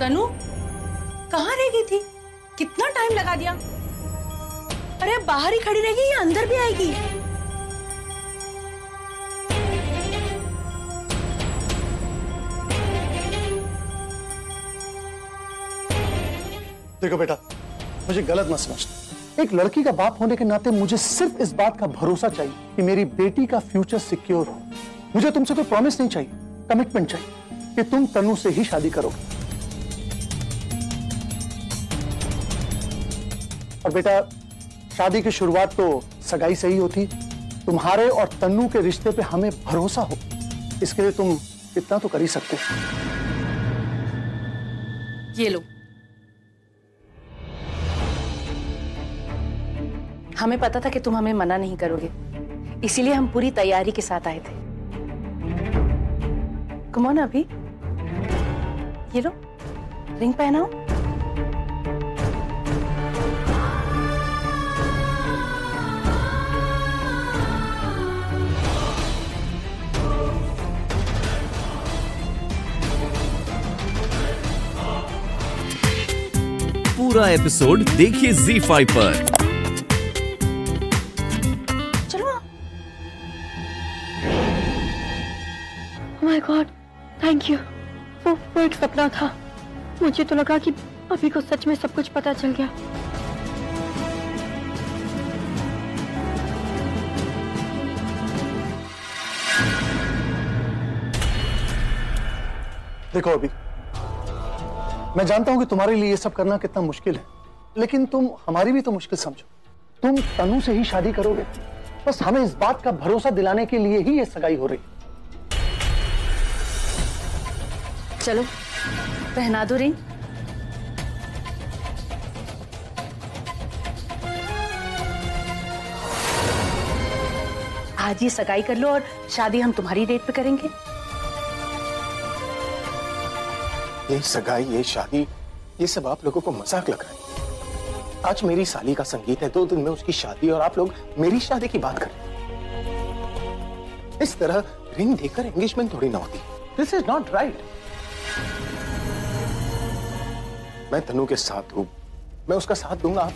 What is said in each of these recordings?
तनु कहाँ रह गई थी? कितना टाइम लगा दिया? अरे बाहर ही खड़ी रहेगी या अंदर भी आएगी? देखो बेटा, मुझे गलत मत समझना। एक लड़की का बाप होने के नाते मुझे सिर्फ इस बात का भरोसा चाहिए कि मेरी बेटी का फ्यूचर सिक्योर हो। मुझे तुमसे कोई प्रॉमिस नहीं चाहिए, कमिटमेंट चाहिए कि तुम तनु से ही शादी करोगे। और बेटा, शादी की शुरुआत तो सगाई से ही होती। तुम्हारे और तन्नू के रिश्ते पे हमें भरोसा हो, इसके लिए तुम इतना तो कर ही सकते हो। ये लो, हमें पता था कि तुम हमें मना नहीं करोगे, इसीलिए हम पूरी तैयारी के साथ आए थे। कम ऑन अभी, ये लो, रिंग पहनाओ। पूरा एपिसोड देखिए ZEE5 पर। My God, thank you. वो एक सपना था। मुझे तो लगा कि अभी को सच में सब कुछ पता चल गया। देखो अभी, मैं जानता हूं कि तुम्हारे लिए ये सब करना कितना मुश्किल है, लेकिन तुम हमारी भी तो मुश्किल समझो। तुम तनु से ही शादी करोगे, बस हमें इस बात का भरोसा दिलाने के लिए ही ये सगाई हो रही। चलो पहना दो रिंग। आज ही सगाई कर लो और शादी हम तुम्हारी डेट पे करेंगे। ये सगाई, ये शादी, ये सब आप लोगों को मजाक लग रहा है। आज मेरी साली का संगीत है, 2 दिन में उसकी शादी, और आप लोग मेरी शादी की बात कर रहे हैं। इस तरह रिंग देकर एंगेजमेंट थोड़ी ना होती। This is not right. मैं तनु के साथ हूं, मैं उसका साथ दूंगा। आप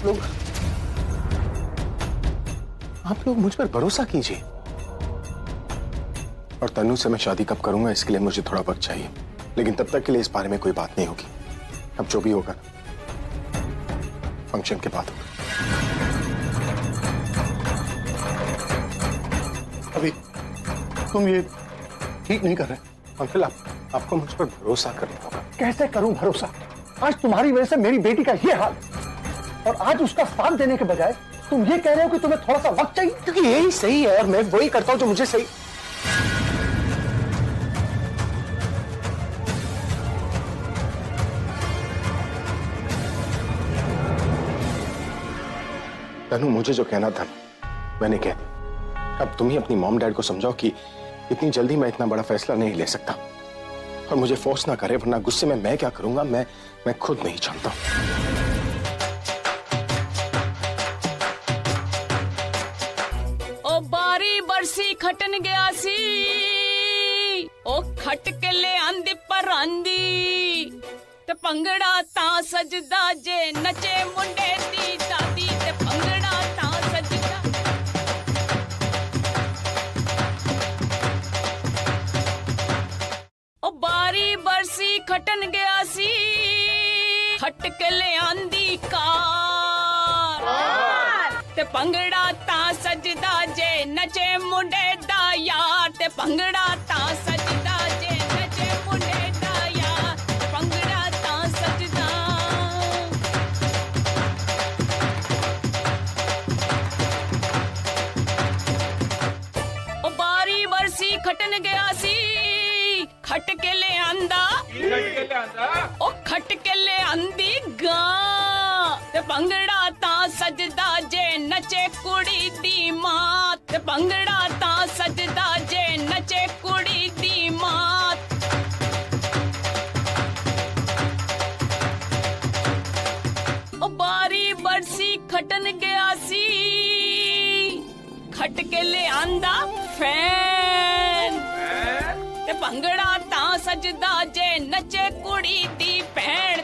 लोग मुझ पर भरोसा कीजिए। और तनु से मैं शादी कब करूंगा, इसके लिए मुझे थोड़ा वक्त चाहिए, लेकिन तब तक के लिए इस बारे में कोई बात नहीं होगी। अब जो भी होगा फंक्शन के बाद होगा। अभी तुम ये ठीक नहीं कर रहे। अंकल, आपको मुझ पर भरोसा करना होगा। कैसे करूं भरोसा? आज तुम्हारी वजह से मेरी बेटी का ये हाल, और आज उसका साथ देने के बजाय तुम ये कह रहे हो कि तुम्हें थोड़ा सा वक्त चाहिए। क्योंकि यही सही है और मैं वही करता हूं जो मुझे सही। तनु, मुझे जो कहना था मैंने कह दिया। अब तुम ही अपनी मॉम डैड को समझाओ कि इतनी जल्दी मैं इतना बड़ा फैसला नहीं ले सकता, और मुझे फोर्स ना करे, वरना गुस्से में मैं क्या करूंगा मैं खुद नहीं जानता। ओ बारी बरसी खटन गया सी, ओ खट के ले आंदी पर आंदी, ते पंगड़ा ता सजदा जे नचे मुंडे दी दादी, ते पंगड़ा ता सजदा। ओ बारी बरसी खटन गया सी, खट के ले आंदी कार, ते पंगड़ा ता सजदा जे नचे मुंडे दा यार, ते पंगड़ा ता सजदा जे नचे मुंडे दा यार, पंगड़ा ता सजदा। ओ बारी बरसी खटन गया सी, खट के ले आंदा, ओ खट के ले आंदी गां, ते पंगड़ा ता सजदा जे नचे कुड़ी दी मां, ते पंगड़ा ता सजदा जे नचे कुड़ी दी मां। ओ बारी बरसी खटन गया सी, खट के ले आंदा फैन, ते पंगड़ा ता सजदा जे नचे कुड़ी दी भैन,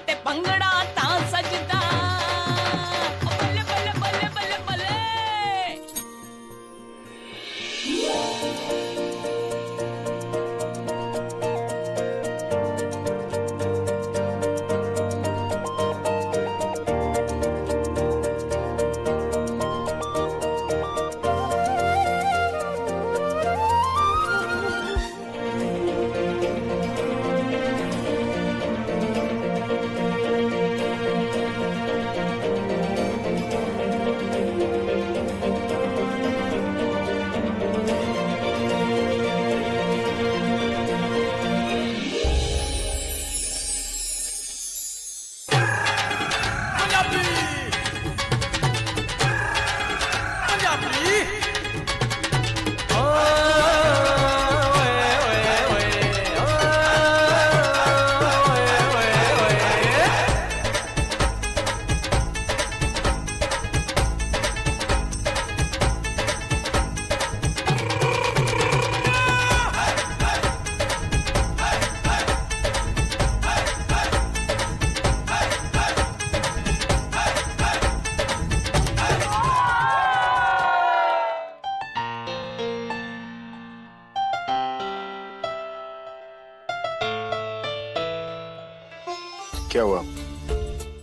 क्या हुआ,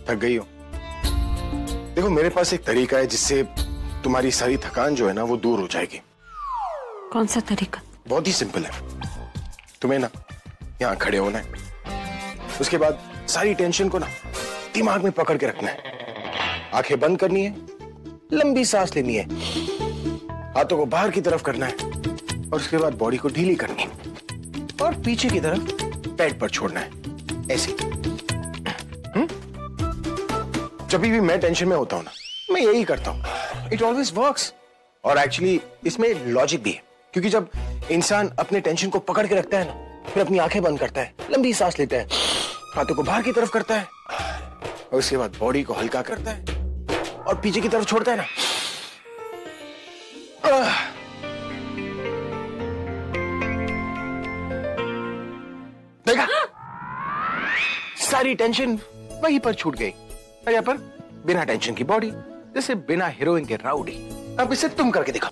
थक गई हो? देखो मेरे पास एक तरीका है जिससे तुम्हारी सारी थकान जो है ना वो दूर हो जाएगी। कौन सा तरीका? बहुत ही सिंपल है। तुम्हें ना यहाँ खड़े होना है, उसके बाद सारी टेंशन को ना दिमाग में पकड़ के रखना है, आंखें बंद करनी है, लंबी सांस लेनी है, हाथों को बाहर की तरफ करना है और उसके बाद बॉडी को ढीली करनी है और पीछे की तरफ पेट पर छोड़ना है, ऐसे। जब भी मैं टेंशन में होता हूं ना, मैं यही करता हूं। It always works. और एक्चुअली इसमें लॉजिक भी है, क्योंकि जब इंसान अपने टेंशन को पकड़ के रखता है ना, फिर अपनी आंखें बंद करता है, लंबी सांस लेता है, हाथों को बाहर की तरफ करता है और उसके बाद बॉडी को हल्का करता है और पीछे की तरफ छोड़ता है ना, देखा, सारी टेंशन वहीं पर छूट गई। और यहाँ पर बिना टेंशन की बॉडी, जैसे बिना हीरोइन के राउडी। अब इसे तुम करके दिखाओ।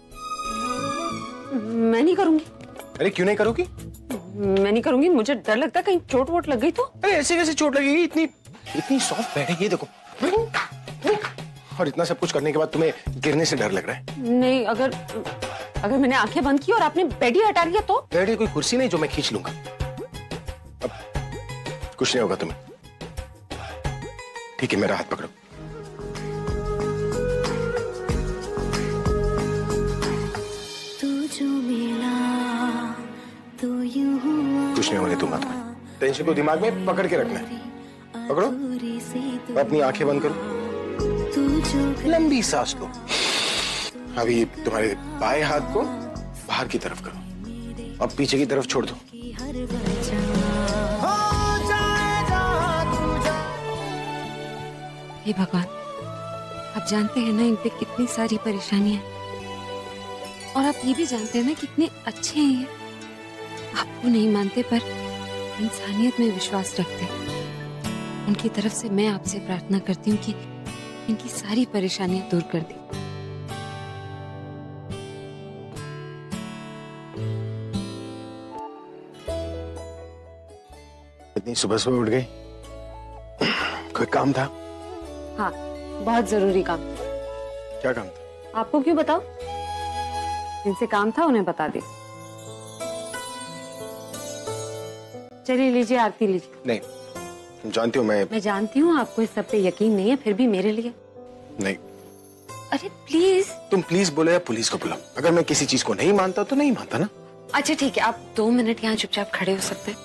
मैं नहीं करूंगी। अरे क्यों नहीं करोगी? मैं नहीं करूंगी, मुझे डर लगता है कहीं चोट वोट लग गई तो। अरे ऐसे कैसे चोट लगेगी? इतनी सॉफ्ट बेड है ये, देखो। और इतना सब कुछ करने के बाद तुम्हें गिरने से डर लग रहा है? नहीं, अगर मैंने आंखें बंद की और आपने बेड ही हटा लिया तो? बेड कोई कुर्सी नहीं जो मैं खींच लूंगा। अब कुछ नहीं होगा तुम्हें। ठीक है, मेरा हाथ पकड़ो। कुछ नहीं होने दूंगा तुम्हें। टेंशन को दिमाग में पकड़ के रखना है। पकड़ो, अपनी आंखें बंद करो, लंबी सांस लो। अभी तुम्हारे बाएं हाथ को बाहर की तरफ करो और पीछे की तरफ छोड़ दो। हे भगवान, आप जानते हैं ना इन पे कितनी सारी परेशानियां, और आप ये भी जानते हैं ना कितने अच्छे हैं ये। आपको नहीं मानते पर इंसानियत में विश्वास रखते। उनकी तरफ से मैं आपसे प्रार्थना करती हूँ कि इनकी सारी परेशानियां दूर कर दी। इतनी सुबह सुबह उठ गई, कोई काम था? हाँ, बहुत जरूरी काम। क्या काम था? आपको क्यों बताओ? जिनसे काम था उन्हें बता दे। चलिए लीजिए, आरती लीजिए। नहीं, तुम जानती हो मैं जानती हूँ आपको इस सब पे यकीन नहीं है, फिर भी मेरे लिए। नहीं। अरे प्लीज। तुम प्लीज बोलो या पुलिस को बुलाओ। अगर मैं किसी चीज को नहीं मानता तो नहीं मानता ना। अच्छा ठीक है, आप 2 मिनट यहाँ चुपचाप खड़े हो सकते हैं?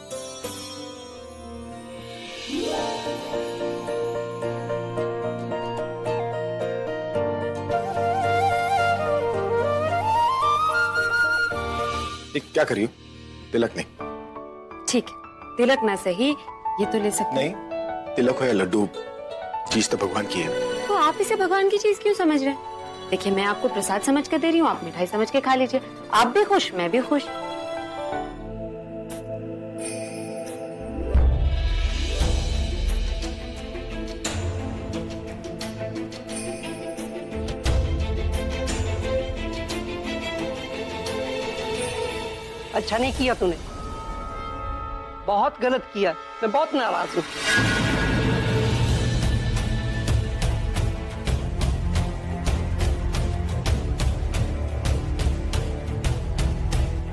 क्या करी हो? तिलक नहीं। ठीक है, तिलक ना सही, ये तो ले सकते। नहीं, तिलक हो या लड्डू, चीज तो भगवान की है। तो आप इसे भगवान की चीज क्यों समझ रहे हैं? देखिए, मैं आपको प्रसाद समझ कर दे रही हूँ, आप मिठाई समझ के खा लीजिए। आप भी खुश, मैं भी खुश। अच्छा नहीं किया तूने, बहुत गलत किया। मैं बहुत नाराज हूँ।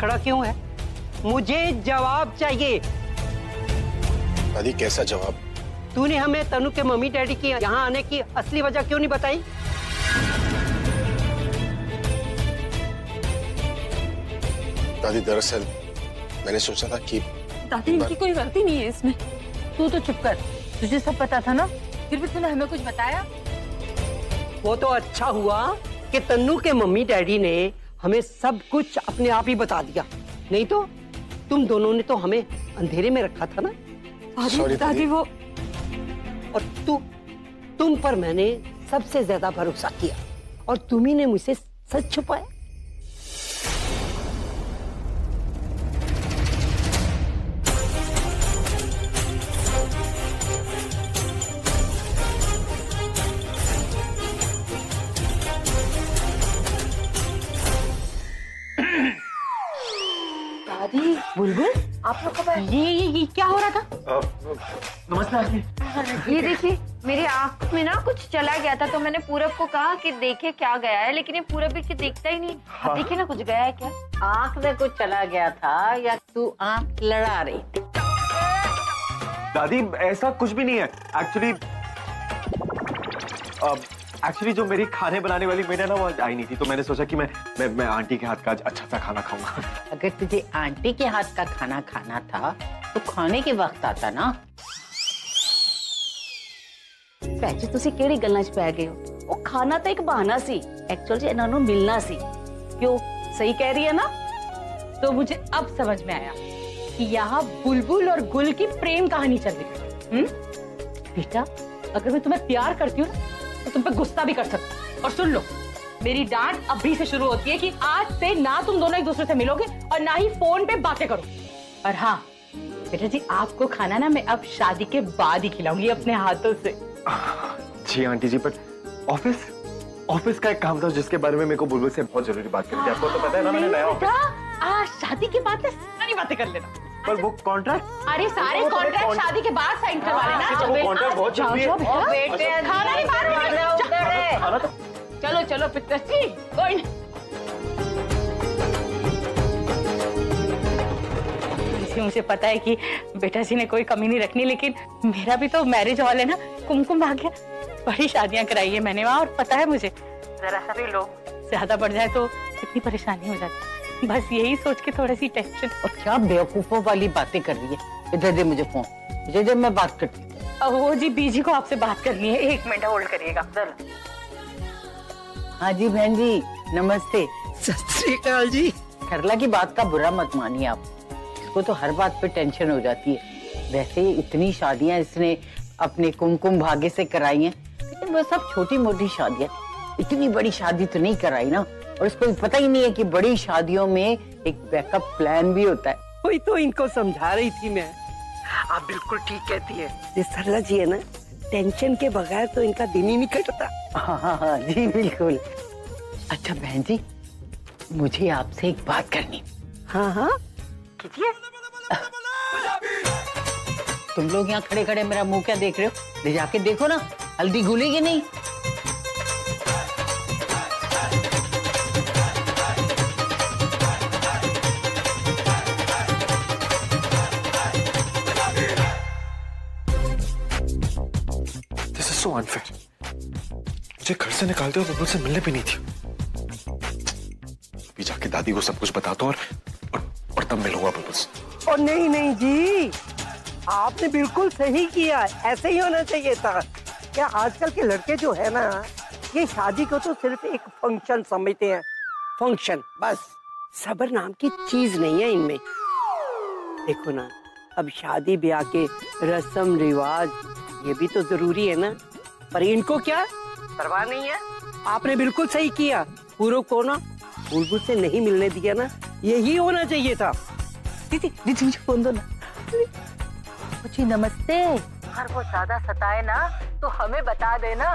खड़ा क्यों है? मुझे जवाब चाहिए। दादी कैसा जवाब? तूने हमें तनु के मम्मी डैडी की यहाँ आने की असली वजह क्यों नहीं बताई? दादी दरअसल मैंने सोचा था कि दादी, इनकी कोई गलती नहीं है इसमें। तू तो चुप कर, तुझे सब पता था ना, फिर भी तूने हमें कुछ बताया? वो तो अच्छा हुआ कि तन्नू के मम्मी डैडी ने हमें सब कुछ अपने आप ही बता दिया, नहीं तो तुम दोनों ने तो हमें अंधेरे में रखा था ना। दादी वो, और तुम पर मैंने सबसे ज्यादा भरोसा किया और तुम्ही ने मुझसे सच छुपाया। दादी बुलबुल आप लोग कब आए? ये क्या हो रहा था? नमस्ते आंटी। ये देखिए मेरी आंख में ना कुछ चला गया था तो मैंने पूरब को कहा कि देखे क्या गया है, लेकिन ये पूरब भी देखता ही नहीं। हाँ। देखे ना कुछ गया है क्या? आंख में कुछ चला गया था या तू आंख लड़ा रही थी? दादी ऐसा कुछ भी नहीं है। एक्चुअली जो मेरी खाने बनाने वाली मेड है ना, वो आई नहीं थी, तो मैंने सोचा कि मैं आंटी के हाथ का अच्छा सा खाना खाऊंगा। अगर तुझे आंटी के हाथ का खाना खाना था तो खाने के वक्त आता ना। ਭੈਣ ਜੀ ਤੁਸੀਂ ਕਿਹੜੀ ਗੱਲਾਂ 'ਚ ਪੈ ਗਏ ਹੋ? ਉਹ ਖਾਣਾ ਤਾਂ ਇੱਕ ਬਹਾਨਾ ਸੀ, एक्चुअल 'ਚ ਇਹਨਾਂ ਨੂੰ मिलना सी। क्यों सही कह रही है ना? तो मुझे अब समझ में आया कि यहाँ बुलबुल और गुल की प्रेम कहानी चल रही है। बेटा अगर मैं तुम्हें प्यार करती हूँ तो तुम पे गुस्सा भी कर सकती हूँ। और सुन लो, मेरी डांट अभी से शुरू होती है कि आज से ना तुम दोनों एक दूसरे से मिलोगे और ना ही फोन पे बातें करो। और हाँ बेटा जी, आपको खाना ना मैं अब शादी के बाद ही खिलाऊंगी अपने हाथों से। जी आंटी जी, बट ऑफिस का एक काम था जिसके बारे में मेरे को बुलबुल से बहुत जरूरी बात करनी थी। आपको तो पता है ना, मैंने नया ऑफिस। शादी के बाद में सारी बातें कर लेना। पर वो कॉन्ट्रैक्ट, अरे सारे कॉन्ट्रैक्ट शादी के बाद साइन करवा लेना। वो कॉन्ट्रैक्ट बहुत जरूरी है। खाना नहीं मारो। चलो चलो पिताजी, कोई नहीं। मुझे पता है कि बेटा जी ने कोई कमी नहीं रखनी, लेकिन मेरा भी तो मैरिज हॉल है ना, कुमकुम भाग्य। बड़ी शादियां कराई है मैंने वहाँ, और पता है मुझे जरा सा भी लोग ज्यादा बढ़ जाए तो कितनी परेशानी हो जाती। बस यही सोच के थोड़ी सी टेंशन। और क्या बेवकूफों वाली बातें कर रही है? इधर दे मुझे फोन, इधर मैं बात करती हूँ। वो जी बीजी को आपसे बात करनी है, 1 मिनट होल्ड करिएगा। हाँ जी बहन जी, नमस्ते। सत श्री अकाल जी। करला की बात का बुरा मत मानिए आप, इसको तो हर बात पे टेंशन हो जाती है। वैसे इतनी शादियां इसने अपने कुमकुम भाग्य से कराई हैं, लेकिन वो सब छोटी मोटी शादियां, इतनी बड़ी शादी तो नहीं कराई ना। और इसको पता ही नहीं है कि बड़ी शादियों में एक बैकअप प्लान भी होता है। वही तो इनको समझा रही थी मैं। आप बिल्कुल ठीक कहती है। ये सरला जी है ना, टेंशन के बगैर तो इनका दिन ही नहीं कटता। हाँ जी बिल्कुल। अच्छा बहन जी, मुझे आपसे एक बात करनी। हाँ कीजिए। तुम लोग यहाँ खड़े खड़े मेरा मुंह क्या देख रहे हो? ले जाके देखो ना, हल्दी घुलेगी नहीं। This is so unfair. मुझे घर से निकालते हो, बुलबुल से मिलने भी नहीं थी। अभी जाके दादी को सब कुछ बताता हूँ और तब मिलूंगा बुलबुल से। और नहीं जी, आपने बिल्कुल सही किया, ऐसे ही होना चाहिए था। क्या आजकल के लड़के जो है ना, ये शादी को तो सिर्फ एक फंक्शन समझते हैं। फंक्शन बस, सब्र नाम की चीज नहीं है इनमें। देखो ना, अब शादी ब्याह के रस्म रिवाज ये भी तो जरूरी है ना, पर इनको क्या परवाह नहीं है। आपने बिल्कुल सही किया, पूरब को ना बुलबुल से नहीं मिलने दिया ना, यही होना चाहिए था। दीदी मुझे फोन दो ना। जी नमस्ते। अगर वो ज्यादा सताए ना तो हमें बता देना,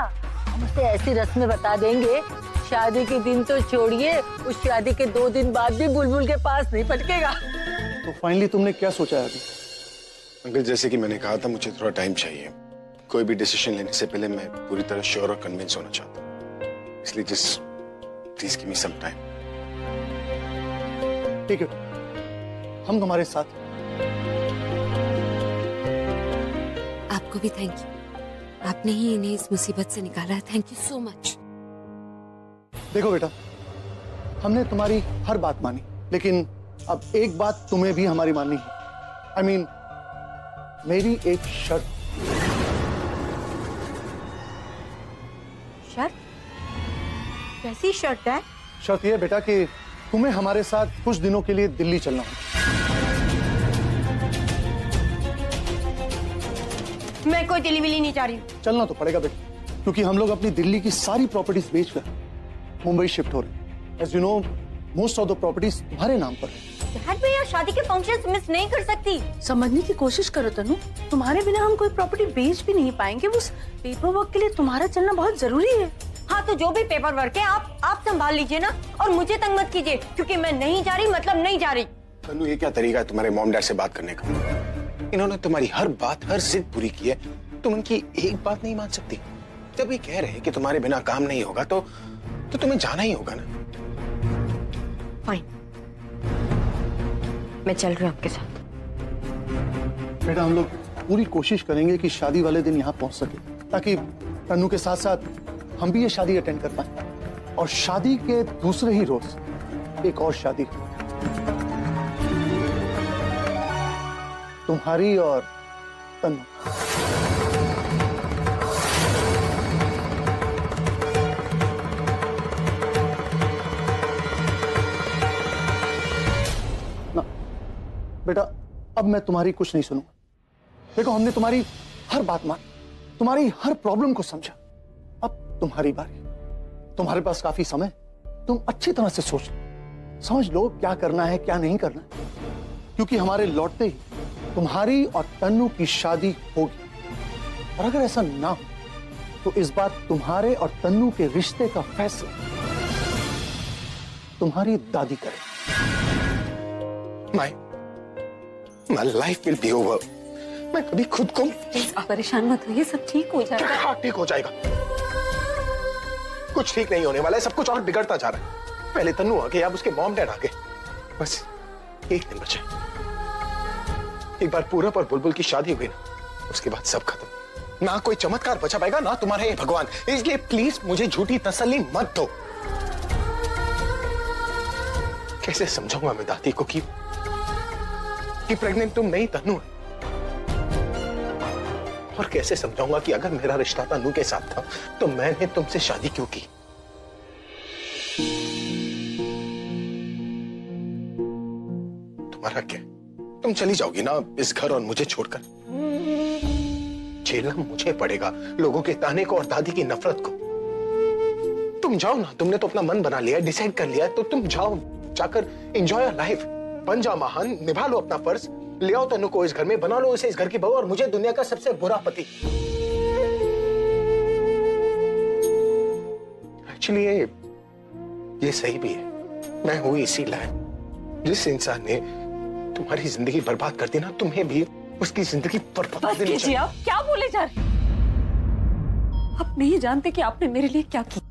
हम उसे ऐसी रस्में बता देंगे, शादी के दिन तो छोड़िए, उस शादी के 2 दिन बाद भी बुलबुल के पास नहीं पटकेगा। तो फाइनली तुमने क्या सोचा है अभी? अंकल, जैसे कि मैंने कहा था, मुझे थोड़ा टाइम चाहिए। कोई भी डिसीजन लेने से पहले मैं पूरी तरह श्योर और कन्विंस होना चाहता हूँ, इसलिए just please give me some time. ठीक है, हम तुम्हारे साथ। आपको भी थैंक यू, आपने ही इन्हें इस मुसीबत से निकाला है। Thank you so much. देखो बेटा, हमने तुम्हारी हर बात मानी, लेकिन अब एक बात तुम्हें भी हमारी माननी है। I mean, मेरी एक शर्त। शर्त? कैसी शर्त है? शर्त यह बेटा कि तुम्हें हमारे साथ कुछ दिनों के लिए दिल्ली चलना होगा। मैं कोई दिल्ली विली नहीं जा रही। चलना तो पड़ेगा बेटा, क्योंकि हम लोग अपनी दिल्ली की सारी प्रॉपर्टीज बेचकर मुंबई शिफ्ट हो रहे हैं। As you know, most of the properties तुम्हारे नाम पर है। डैड, मैं यहाँ शादी के फंक्शंस मिस नहीं कर सकती। समझने की कोशिश करो तनु, तुम्हारे बिना हम कोई प्रॉपर्टी बेच भी नहीं पाएंगे। उस पेपर वर्क के लिए तुम्हारा चलना बहुत जरूरी है। हाँ, तो जो भी पेपर वर्क है आप संभाल लीजिए ना, और मुझे तंग मत कीजिए, क्योंकि मैं नहीं जा रही मतलब नहीं जा रही। तन्नू, ये क्या तरीका है तुम्हारे मॉम डैड से बात करने का? इन्होंने तुम्हारी हर बात, हर जिद पूरी की है, तुम उनकी एक बात नहीं मान सकती? जब ये कह रहे हैं कि तुम्हारे बिना काम नहीं होगा तो तुम्हें जाना ही होगा ना। फाइन, मैं चल रही हूँ आपके साथ। बेटा, हम लोग पूरी कोशिश करेंगे कि शादी वाले दिन यहाँ पहुंच सके, ताकि तन्नू के साथ साथ हम भी ये शादी अटेंड कर पाए, और शादी के दूसरे ही रोज एक और शादी, तुम्हारी और तन्नू। ना बेटा, अब मैं तुम्हारी कुछ नहीं सुनूंगा। देखो, हमने तुम्हारी हर बात मानी, तुम्हारी हर प्रॉब्लम को समझा। अब तुम्हारी बारी, तुम्हारे पास काफी समय, तुम अच्छी तरह से सोच लो, समझ लो क्या करना है क्या नहीं करना है, क्योंकि हमारे लौटते ही तुम्हारी और तन्नू की शादी होगी। और अगर ऐसा ना हो तो इस बार तुम्हारे और तन्नू के रिश्ते का फैसला तुम्हारी दादी करे। My life will be over. मैं कभी खुद को आप परेशान मत होइए, सब ठीक हो जाएगा। हाँ, ठीक हो जाएगा। कुछ ठीक नहीं होने वाला है, सब कुछ और बिगड़ता जा रहा है। पहले तन्नू आ गए, अब उसके मॉम डैड आ गए। बस एक दिन बचा, एक बार पूरब और बुलबुल की शादी हुई ना, उसके बाद सब खत्म। ना कोई चमत्कार बचा पाएगा, ना तुम्हारे भगवान। इसलिए प्लीज मुझे झूठी तसल्ली मत दो। कैसे समझाऊंगा मैं दादी को कि प्रेग्नेंट तुम नहीं तन्नू है? और कैसे समझाऊंगा कि अगर मेरा रिश्ता तन्नू के साथ था तो मैंने तुमसे शादी क्यों की? तुम्हारा क्या, तुम चली जाओगी ना इस घर और मुझे छोड़कर? झेलना मुझे पड़ेगा लोगों के ताने को और दादी की नफरत को। तुम जाओ ना, तुमने तो अपना मन बना लिया, डिसाइड कर लिया, तो तुम जाओ, जाकर एंजॉय योर लाइफ, बन जाओ महान, निभा लो अपना फर्ज, ले आओ तन्नू को इस घर में, बना लो उसे इस घर की बहू और मुझे दुनिया का सबसे बुरा पति। एक्चुअली ये सही भी है। मैं हूं इसी लायक। जिस इंसान ने तुम्हारी जिंदगी बर्बाद कर दी ना, तुम्हें भी उसकी जिंदगी बर्बाद देनी चाहिए। आप क्या बोले जा रहे? आप नहीं जानते कि आपने मेरे लिए क्या किया।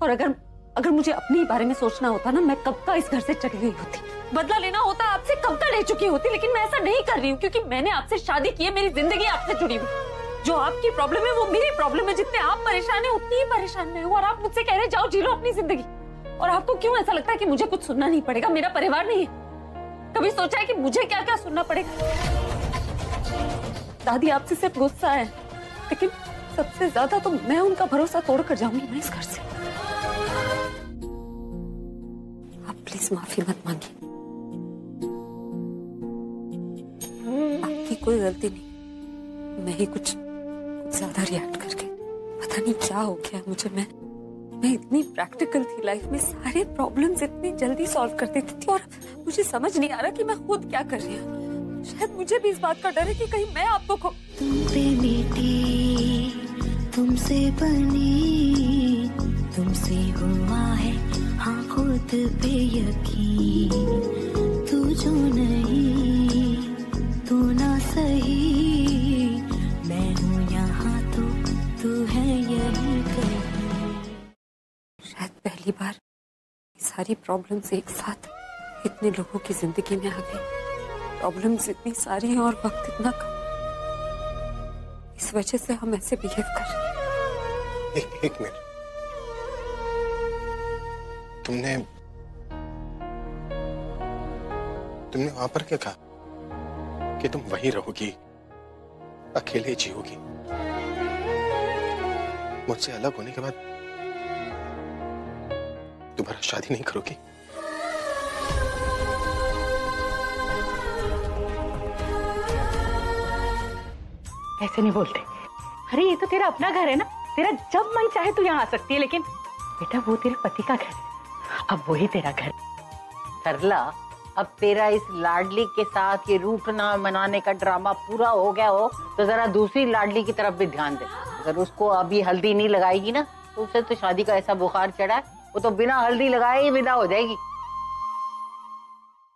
और अगर मुझे अपने बारे में सोचना होता ना, मैं कब का इस घर से चली गई होती। बदला लेना होता आपसे कब का ले चुकी होती, लेकिन मैं ऐसा नहीं कर रही हूँ क्योंकि मैंने आपसे शादी की है। मेरी जिंदगी आपसे जुड़ी हुई। जो आपकी प्रॉब्लम है वो मेरी प्रॉब्लम है। जितने आप परेशान है उतनी ही परेशान मैं हूँ। और आप मुझसे कह रहे जाओ जी लो अपनी जिंदगी। और आपको क्यों ऐसा लगता है कि मुझे कुछ सुनना नहीं पड़ेगा? मेरा परिवार नहीं है? कभी सोचा है कि मुझे क्या क्या सुनना पड़ेगा? दादी आपसे सिर्फ गुस्सा है, लेकिन सबसे ज्यादा तो मैं उनका भरोसा तोड़कर जाऊंगी ना इस घर से। आप प्लीज माफी मत मांगिए, आपकी कोई गलती नहीं। मैं ही कुछ ज्यादा रिएक्ट करके, पता नहीं क्या हो गया मुझे। मैं इतनी प्रैक्टिकल थी लाइफ में, सारे प्रॉब्लम्स इतनी जल्दी सॉल्व कर देती थी, और मुझे समझ नहीं आ रहा कि मैं खुद क्या कर रही हूँ। शायद मुझे भी इस बात का डर है कि कहीं मैं आपको तुमसे मिटी, तुमसे बनी, तुमसे हुआ है हाँ खुद पे यकीन। तू जो नहीं, तू ना सही, मैं हूँ यहाँ तो तू है यही कहीं। शायद पहली बार सारी प्रॉब्लम्स एक साथ इतने लोगों की जिंदगी में आ गई। प्रॉब्लम्स इतनी सारी हैं और वक्त इतना कम। इस वजह से हम ऐसे बिहेव कर रहे हैं। एक मिनट, तुमने वहां पर क्या कहा कि तुम वहीं रहोगी, अकेले जियोगी? मुझसे अलग होने के बाद दोबारा शादी नहीं करोगी? ऐसे नहीं बोलते। अरे ये तो तेरा अपना घर है ना, तेरा जब मन चाहे तू यहाँ आ सकती है। लेकिन बेटा वो तेरे पति का घर है, अब वही तेरा घर। सरला, अब तेरा इस लाडली के साथ ये रूठना मनाने का ड्रामा पूरा हो गया हो तो जरा दूसरी लाडली की तरफ भी ध्यान दे। अगर उसको अभी हल्दी नहीं लगाएगी ना तो उसे तो शादी का ऐसा बुखार चढ़ा है, वो तो बिना हल्दी लगाए ही विदा हो जाएगी।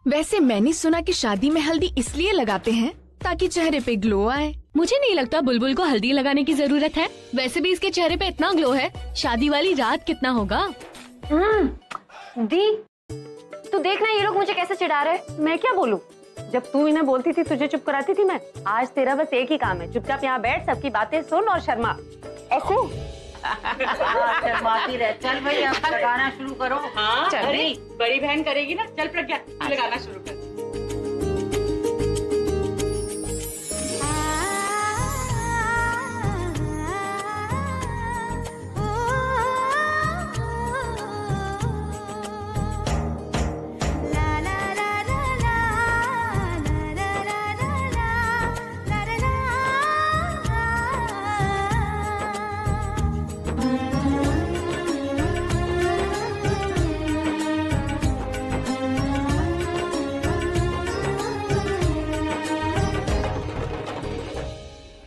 वैसे मैंने सुना कि शादी में हल्दी इसलिए लगाते हैं ताकि चेहरे पे ग्लो आए। मुझे नहीं लगता बुलबुल को हल्दी लगाने की जरूरत है। वैसे भी इसके चेहरे पे इतना ग्लो है, शादी वाली रात कितना होगा। दी तू देखना ये लोग मुझे कैसे चिढ़ा रहे। मैं क्या बोलूं? जब तू इन्हें बोलती थी तुझे चुप कराती थी मैं। आज तेरा बस एक ही काम है, चुपचाप यहाँ बैठ, सबकी बातें सुन और शर्मा। ऐसे शर्माती रह। चल भाई अब लगाना शुरू करो। हाँ, चल बड़ी बहन करेगी ना। चल प्रज्ञा लगाना शुरू कर।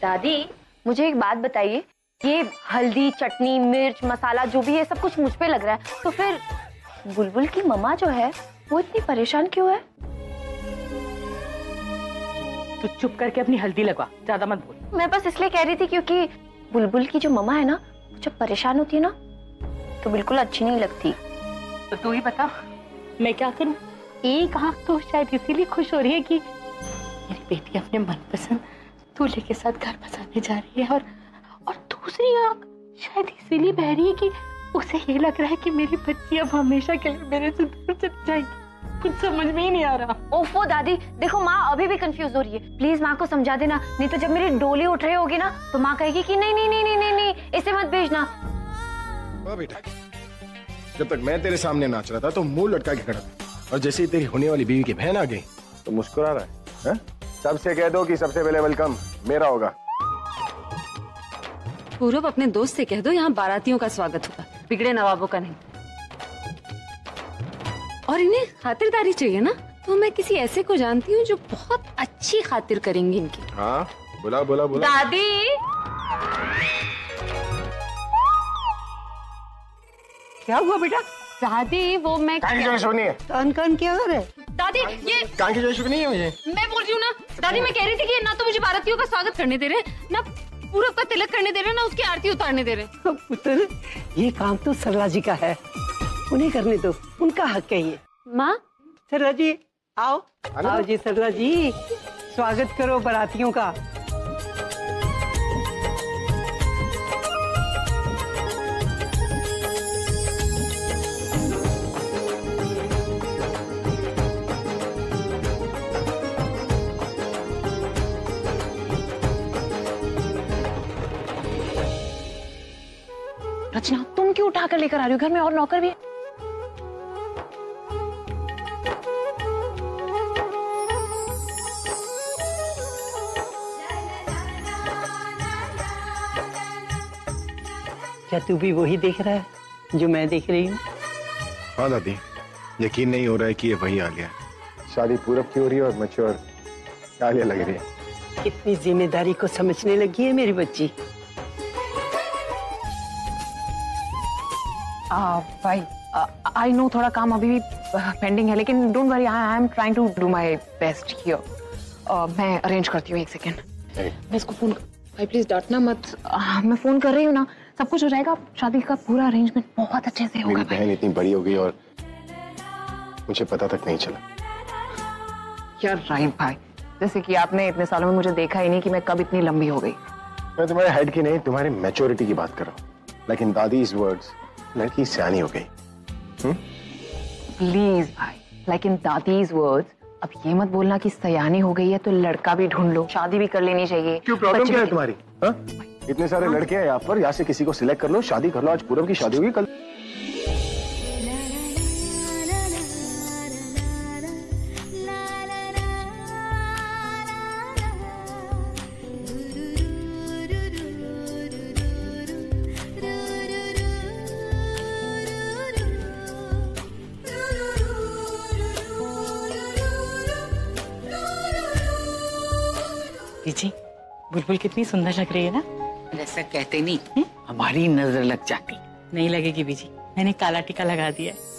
दादी मुझे एक बात बताइए, ये हल्दी चटनी मिर्च मसाला जो भी है सब कुछ मुझ पे लग रहा है, तो फिर बुलबुल की मम्मा जो है वो इतनी परेशान क्यों है? तू चुप करके अपनी हल्दी लगवा, ज्यादा मत बोल। मैं बस इसलिए कह रही थी क्योंकि बुलबुल की जो मम्मा है ना, जब परेशान होती है ना तो बिल्कुल अच्छी नहीं लगती। तो तू ही बता मैं क्या करूं? एक आंख तो शायद इसीलिए खुश हो रही है कि मेरी बेटी अपने मनपसंद दूल्हे के साथ घर बसाने जा रही है, और दूसरी आंख शायद इसीलिए बह रही है कि उसे ये लग रहा है कि मेरी बच्ची अब हमेशा के लिए मेरे से दूर चली जाएगी। कुछ समझ में ही नहीं आ रहा। ओफो दादी देखो, माँ अभी भी कंफ्यूज हो रही है। प्लीज माँ को समझा देना, नहीं तो जब मेरी डोली उठ रही होगी ना तो माँ कहेगी कि नहीं नहीं नहीं नहीं नहीं नहीं इसे मत भेजना। बेटा जब तक मैं तेरे सामने नाच रहा था तो मुंह लटका के खड़ा था, और जैसे ही तेरी होने वाली बीवी की बहन आ गई तो मुस्कुरा रहा है। सबसे कह दो कि सबसे पहले वेलकम मेरा होगा। पूरब अपने दोस्त से कह दो यहाँ बारातियों का स्वागत होगा, बिगड़े नवाबों का नहीं। और इन्हें खातिरदारी चाहिए ना, तो मैं किसी ऐसे को जानती हूँ जो बहुत अच्छी खातिर करेंगी इनकी। हाँ बोला बोला बोला। दादी क्या हुआ बेटा? दादी वो मैं कान की जो सुनी है। कान क्या कर रहे? दादी ये कान की जो सुनी नहीं है मुझे। मैं बोल रही हूँ ना दादी, मैं कह रही थी कि ना तो मुझे बारातियों का स्वागत करने दे रहे, ना पूरब का तिलक करने दे रहे, ना उसकी आरती उतारने दे रहे। पुत्र ये काम तो सरला जी का है, उन्हें करने दो, उनका हक है ये। माँ सरला जी आओ आओ जी, सरला जी स्वागत करो बारातियों का। रचना तुम क्यों उठा कर लेकर आ रही हो? घर में और नौकर भी है। क्या तू भी वही देख रहा है जो मैं देख रही हूँ? हाँ दादी, यकीन नहीं हो रहा है कि ये वही आ गया। शादी पूरब की हो रही है और मैच्योर आलिया लग रही है। कितनी जिम्मेदारी को समझने लगी है मेरी बच्ची। भाई आई नो थोड़ा काम अभी भी पेंडिंग है, लेकिन don't worry, I am trying to do my best here. मैं अरेंज करती हूँ, एक सेकेंड। मैं इसको फोन, भाई प्लीज डांटना मत, मैं फोन कर रही हूँ ना, सब कुछ हो जाएगा। शादी का पूरा अरेंजमेंट बहुत अच्छे से होगा। मेरी बहन इतनी बड़ी हो गई और मुझे पता तक नहीं चला। यार राइट भाई, जैसे कि आपने इतने सालों में मुझे देखा ही नहीं कि मैं कब इतनी लंबी हो गई। मैं तुम्हारे हाइट की नहीं, तुम्हारी मैच्योरिटी की बात कर रहा हूँ। लेकिन दादी इस वर्ड्स, लड़की सियानी हो गई। प्लीज भाई, लेकिन दादीज वर्ड्स, अब ये मत बोलना कि सयानी हो गई है तो लड़का भी ढूंढ लो, शादी भी कर लेनी चाहिए। क्यों, प्रॉब्लम क्या है तुम्हारी? इतने सारे लड़के हैं यहाँ पर, यहाँ से किसी को सिलेक्ट कर लो, शादी कर लो। आज पूरब की शादी होगी, कल जी बुलबुल कितनी सुंदर लग रही है ना। ऐसा कहते नहीं, हमारी नजर लग जाती। नहीं लगेगी बीजी, मैंने काला टीका लगा दिया है।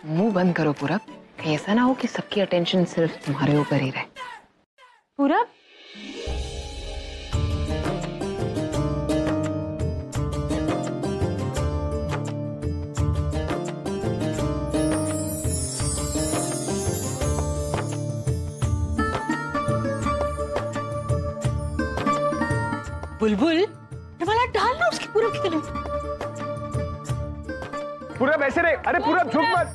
मुंह बंद करो पूरब, कहीं ऐसा ना हो कि सबकी अटेंशन सिर्फ तुम्हारे ऊपर ही रहे। पूरब, बुलबुल ये वाला डालना उसकी पूरब की तरफ। पूरब ऐसे नहीं, अरे पूरब झुक मत।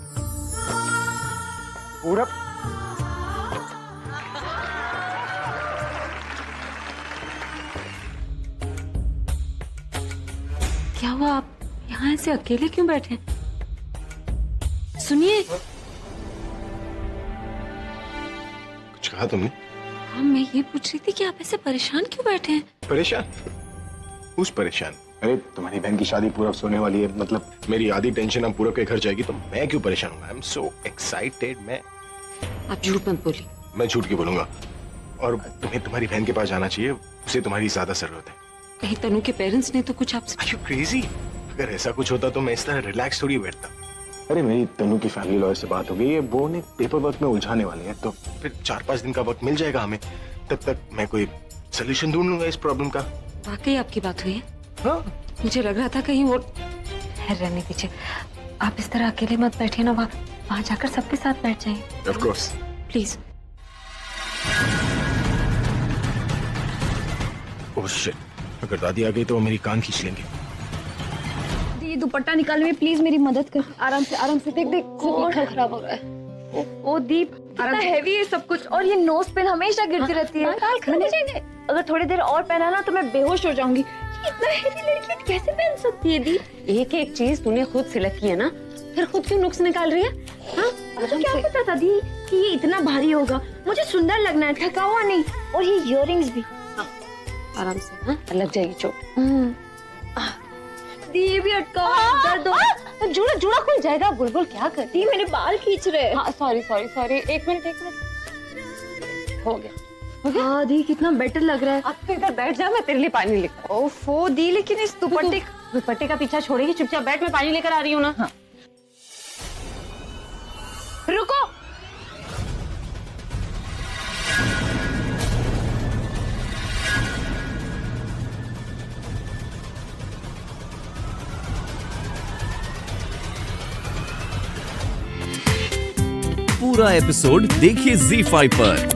पूरब क्या हुआ, आप यहाँ ऐसे अकेले क्यों बैठे? सुनिए। कुछ कहा तुमने? हाँ, मैं ये पूछ रही थी कि आप ऐसे परेशान क्यों बैठे हैं? परेशान? who's परेशान? अरे तुम्हारी बहन की शादी पूरब सोने वाली है, मतलब मेरी आधी टेंशन अब पूरब के घर जाएगी तो मैं क्यों परेशान हूँ? I am so excited. मैं आप झूठ मत बोलिए। मैं झूठ क्यों बोलूंगा? और तुम्हें तुम्हारी बहन के पास जाना चाहिए, उसे तुम्हारी ज्यादा जरूरत है। कहीं तनु के पेरेंट्स ने तो कुछ आपसे? Are you crazy? अगर ऐसा कुछ होता तो मैं इस तरह रिलैक्स थोड़ी बैठता। अरे मेरी तनु की फैमिली लॉयर से बात हो गई है, वो उन्हें पेपर वर्क में उलझाने वाले हैं, तो फिर 4-5 दिन का वक्त मिल जाएगा हमें। तब तक मैं कोई सोल्यूशन ढूंढ लूंगा इस प्रॉब्लम का। वाकई आपकी बात हुई है? हाँ। मुझे लग रहा था कहीं वो रहने दीजिए, आप इस तरह अकेले मत बैठिए ना, वहाँ जाकर सबके साथ बैठ जाइए। Of course. Please. Oh shit, अगर दादी आ गई तो वो मेरी कान खींच लेंगे। ये दुपट्टा निकालने में प्लीज मेरी मदद कर। आराम से देख देख खराब हो रहा है। ओ दीप, कितना हैवी है सब कुछ, और ये नोज पेन हमेशा गिरती रहती है। बाल खराब हो जाएंगे। अगर थोड़ी देर और पहना ना तो मैं बेहोश हो जाऊंगी। इतना हैवी लड़की कैसे पहन सकती है दीप? एक एक चीज तूने खुद सिलेक्ट की है ना, फिर खुद क्यों नुक्स निकाल रही है? हाँ, मुझे क्या पता था दी कि ये इतना भारी होगा। मुझे सुंदर लगना है, थका हुआ नहीं। और ये इयररिंग्स भी। आराम से, हाँ, लग जाएगी चोट। दी ये भी अटका दर्द हो। जुड़ा खुल जाएगा। बुलबुल क्या करती? मेरे बाल खींच रहे। हाँ, सॉरी। एक मिनट। हो गया। हाँ दी, कितना बेटर लग रहा है। अब तो इधर बैठ जा, मैं तेरे लिए पानी लेकर। ओफो दी, लेकिन इस दुपट्टे का पीछा छोड़ेगी, चुपचाप बैठ, मैं पानी लेकर आ रही हूँ ना। हाँ। रुको। पूरा एपिसोड देखिए ZEE5 पर।